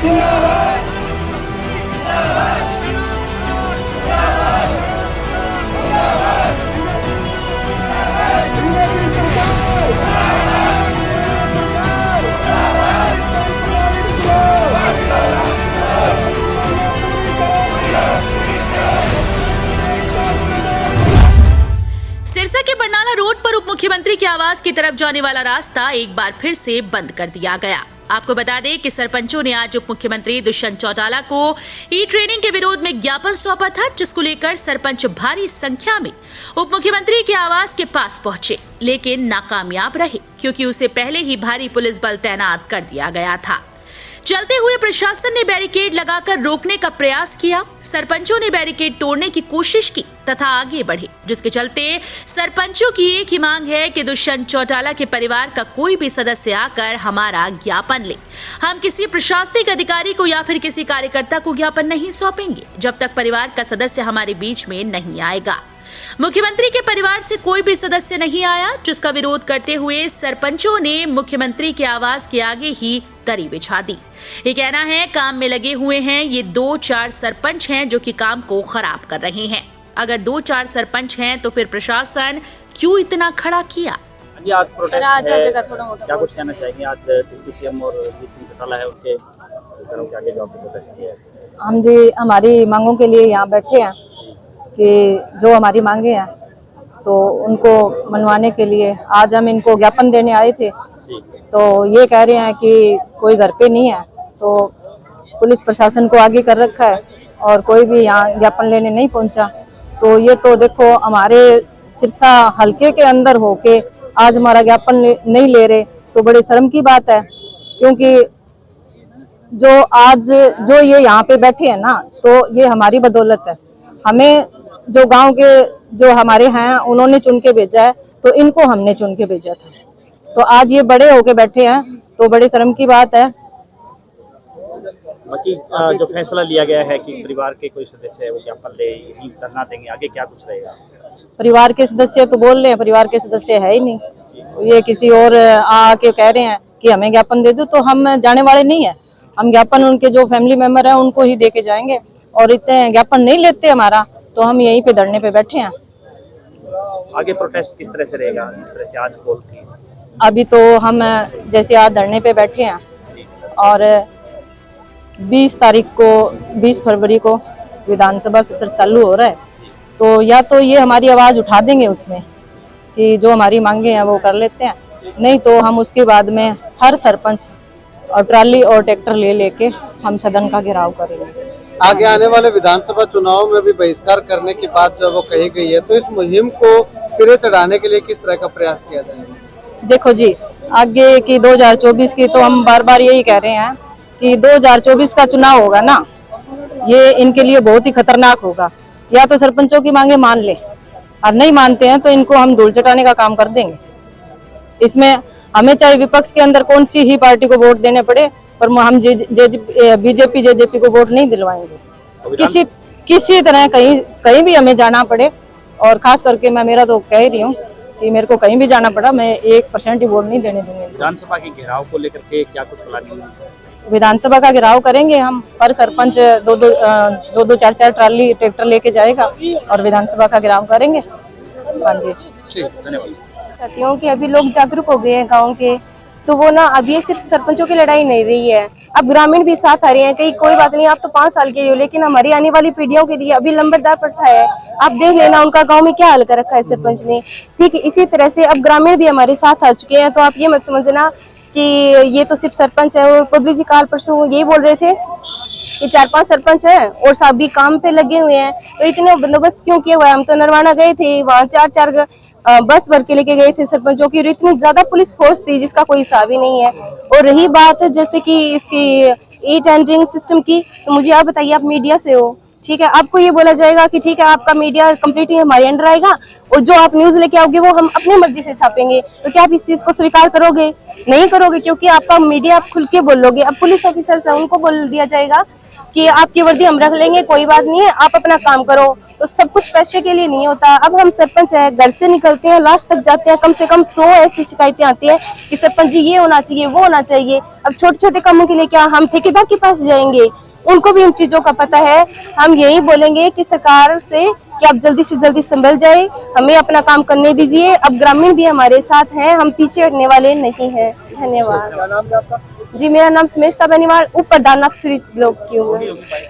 सिरसा के बरनाला रोड पर उप मुख्यमंत्री के आवास की तरफ जाने वाला रास्ता एक बार फिर से बंद कर दिया गया। आपको बता दें कि सरपंचों ने आज उप मुख्यमंत्री दुष्यंत चौटाला को ई ट्रेनिंग के विरोध में ज्ञापन सौंपा था, जिसको लेकर सरपंच भारी संख्या में उप मुख्यमंत्री के आवास के पास पहुंचे, लेकिन नाकामयाब रहे क्योंकि उसे पहले ही भारी पुलिस बल तैनात कर दिया गया था। चलते हुए प्रशासन ने बैरिकेड लगाकर रोकने का प्रयास किया। सरपंचों ने बैरिकेड तोड़ने की कोशिश की तथा आगे बढ़े, जिसके चलते सरपंचों की एक ही मांग है कि दुष्यंत चौटाला के परिवार का कोई भी सदस्य आकर हमारा ज्ञापन ले। हम किसी प्रशासनिक अधिकारी को या फिर किसी कार्यकर्ता को ज्ञापन नहीं सौंपेंगे जब तक परिवार का सदस्य हमारे बीच में नहीं आएगा। मुख्यमंत्री के परिवार से कोई भी सदस्य नहीं आया, जिसका विरोध करते हुए सरपंचों ने मुख्यमंत्री के आवास के आगे ही दरी बिछा दी। ये कहना है काम में लगे हुए हैं ये 2-4 सरपंच हैं जो कि काम को खराब कर रहे हैं। अगर 2-4 सरपंच हैं तो फिर प्रशासन क्यों इतना खड़ा किया? आज प्रोटेस्ट है, क्या कुछ कहना चाहेंगे? आज डिप्टी सीएम और दुष्यंत चौटाला है, उसके घरों के आगे जो आपने प्रोटेस्ट किया है। हम जी हमारी मांगों के लिए यहाँ बैठे हैं कि जो हमारी मांगे हैं तो उनको मनवाने के लिए आज हम इनको ज्ञापन देने आए थे। तो ये कह रहे हैं कि कोई घर पे नहीं है, तो पुलिस प्रशासन को आगे कर रखा है और कोई भी यहाँ ज्ञापन लेने नहीं पहुंचा। तो ये तो देखो हमारे सिरसा हलके के अंदर होके आज हमारा ज्ञापन नहीं ले रहे तो बड़ी शर्म की बात है, क्योंकि जो ये यहाँ पे बैठे हैं ना, तो ये हमारी बदौलत है। हमें जो गांव के जो हमारे हैं उन्होंने चुन के भेजा है, तो इनको हमने चुन के भेजा था। तो आज ये बड़े होके बैठे हैं तो बड़ी शर्म की बात है। बाकी जो फैसला लिया गया है कि परिवार के कोई सदस्य है वो ज्ञापन ले नहीं धरना देंगे, आगे क्या कुछ रहेगा? परिवार के सदस्य तो बोल रहे हैं, परिवार के सदस्य है ही नहीं। ये किसी और आके कह रहे हैं कि हमें ज्ञापन दे दो, तो हम जाने वाले नहीं है। हम ज्ञापन उनके जो फैमिली मेंबर है उनको ही दे के जाएंगे, और इतने ज्ञापन नहीं लेते हमारा, तो हम यहीं पे धरने पे बैठे हैं। आगे प्रोटेस्ट किस तरह से रहेगा, जिस तरह से आज कॉल थी? अभी तो हम जैसे आज धरने पे बैठे हैं और 20 फरवरी को विधानसभा सत्र चालू हो रहा है, तो या तो ये हमारी आवाज़ उठा देंगे उसमें कि जो हमारी मांगे हैं वो कर लेते हैं, नहीं तो हम उसके बाद में हर सरपंच और ट्राली और ट्रैक्टर ले लेके हम सदन का घेराव करेंगे। आगे आने वाले विधानसभा चुनाव में भी बहिष्कार करने की बात जो वो कही गई है, तो इस मुहिम को सिरे चढ़ाने के लिए किस तरह का प्रयास किया जाएगा? देखो जी, आगे की 2024 की तो हम बार बार यही कह रहे हैं कि 2024 का चुनाव होगा ना, ये इनके लिए बहुत ही खतरनाक होगा। या तो सरपंचों की मांगे मान ले, और नहीं मानते हैं तो इनको हम धूल चटाने का काम कर देंगे। इसमें हमें चाहे विपक्ष के अंदर कौन सी ही पार्टी को वोट देने पड़े, पर हम बीजेपी जेजेपी को वोट नहीं दिलवाएंगे। किसी तरह कहीं भी हमें जाना पड़े, और खास करके मैं मेरा तो कह रही हूँ कि मेरे को कहीं भी जाना पड़ा, मैं 1% ही वोट नहीं देने दूंगी। विधानसभा के घेराव को लेकर के क्या कुछ प्लानिंग है? विधानसभा का घेराव करेंगे हम, पर सरपंच 2-4 ट्राली ट्रैक्टर लेके जाएगा और विधानसभा का घेराव करेंगे। हाँ जी, ठीक, धन्यवाद। चाहती हूँ कि अभी लोग जागरूक हो गए हैं गाँव के, तो वो ना अब ये सिर्फ सरपंचों की लड़ाई नहीं रही है, अब ग्रामीण भी साथ आ रहे हैं। कहीं कोई बात नहीं, आप तो 5 साल के हो, लेकिन हमारी आने वाली पीढ़ियों के लिए अभी लंबरदार प्रथा है। आप देख लेना उनका गांव में क्या हाल कर रखा है सरपंच ने। ठीक है, इसी तरह से अब ग्रामीण भी हमारे साथ आ चुके हैं। तो आप ये मत समझना कि ये तो सिर्फ सरपंच है। और पब्लिक जी काल परसों यही बोल रहे थे कि 4-5 सरपंच हैं और सब भी काम पे लगे हुए हैं, तो इतने बंदोबस्त क्यों किया हुआ है? हम तो नरवाना गए थे, वहाँ 4 बस भर के लेके गए थे सरपंचों की, और इतनी ज्यादा पुलिस फोर्स थी जिसका कोई हिसाब ही नहीं है। और रही बात जैसे कि इसकी ई टेंडरिंग सिस्टम की, तो मुझे आप बताइए, आप मीडिया से हो, ठीक है, आपको ये बोला जाएगा कि ठीक है आपका मीडिया कंप्लीटली हमारे अंडर आएगा और जो आप न्यूज लेके आओगे वो हम अपनी मर्जी से छापेंगे। तो क्या आप इस चीज को स्वीकार करोगे? नहीं करोगे, क्योंकि आपका मीडिया आप खुल के बोलोगे। अब पुलिस ऑफिसर है उनको बोल दिया जाएगा कि आपकी वर्दी हम रख लेंगे, कोई बात नहीं है, आप अपना काम करो। तो सब कुछ पैसे के लिए नहीं होता। अब हम सरपंच है, घर से निकलते हैं, लास्ट तक जाते हैं, कम से कम 100 ऐसी शिकायतें आती है कि सरपंच जी ये होना चाहिए, वो होना चाहिए। अब छोटे छोटे कामों के लिए क्या हम ठेकेदार के पास जाएंगे? उनको भी इन चीजों का पता है। हम यही बोलेंगे कि सरकार से कि आप जल्दी से जल्दी संभल जाए, हमें अपना काम करने दीजिए। अब ग्रामीण भी हमारे साथ हैं, हम पीछे हटने वाले नहीं हैं। धन्यवाद। क्या नाम है आपका? जी, मेरा नाम सुमेशता बेनीवाल, उप प्रधानाथ ब्लॉक की हूँ।